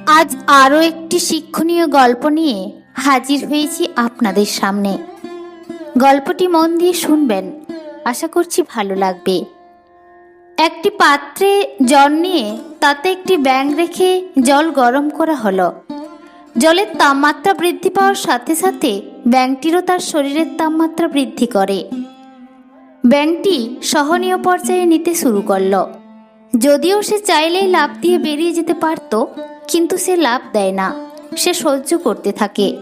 আজ আরও একটি শিক্ষণীয় গল্প নিয়ে হাজির হয়েছি আপনাদের সামনে। গল্পটি মন দিয়ে শুনবেন, আশা করছি ভালো লাগবে। একটি পাত্রে জল নিয়ে তাতে একটি ব্যাঙ রেখে জল গরম করা হলো। জলের তাপমাত্রা বৃদ্ধি পাওয়ার সাথে সাথে ব্যাঙটিরও তার শরীরের তাপমাত্রা বৃদ্ধি করে। ব্যাঙটি সহনীয় পর্যায়ে নিতে শুরু করলো। যদিও সে চাইলেই লাফ দিয়ে বেরিয়ে যেতে পারত, কিন্তু সে লাফ দেয় না, সে সহ্য করতে থাকে।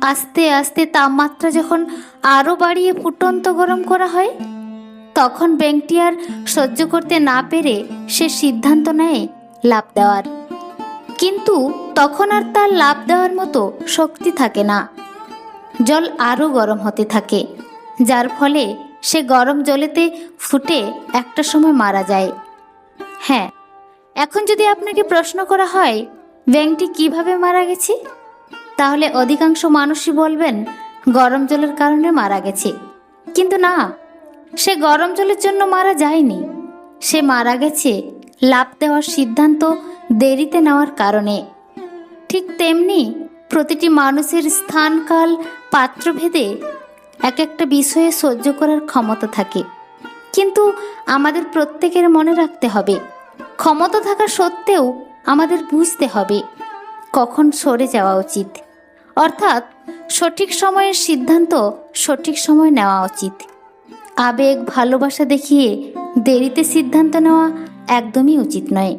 আস্তে আস্তে তাপমাত্রা যখন আরও বাড়িয়ে ফুটন্ত গরম করা হয়, তখন ব্যাঙটি আর সহ্য করতে না পেরে সে সিদ্ধান্ত নেয় লাফ দেওয়ার। কিন্তু তখন আর তার লাফ দেওয়ার মতো শক্তি থাকে না। জল আরও গরম হতে থাকে, যার ফলে সে গরম জলেতে ফুটে একটা সময় মারা যায়। হ্যাঁ, এখন যদি আপনাকে প্রশ্ন করা হয় ব্যাঙটি কিভাবে মারা গেছে, তাহলে অধিকাংশ মানুষই বলবেন গরম জলের কারণে মারা গেছে। কিন্তু না, সে গরম জলের জন্য মারা যায়নি। সে মারা গেছে লাফ দেওয়ার সিদ্ধান্ত দেরিতে নেওয়ার কারণে। ঠিক তেমনি প্রতিটি মানুষের স্থান, কাল, পাত্রভেদে এক একটা বিষয়ে সহ্য করার ক্ষমতা থাকে। কিন্তু আমাদের প্রত্যেকের মনে রাখতে হবে, ক্ষমতা থাকা সত্ত্বেও আমাদের বুঝতে হবে কখন সরে যাওয়া উচিত। অর্থাৎ সঠিক সময়ের সিদ্ধান্ত সঠিক সময় নেওয়া উচিত। আবেগ, ভালোবাসা দেখিয়ে দেরিতে সিদ্ধান্ত নেওয়া একদমই উচিত নয়।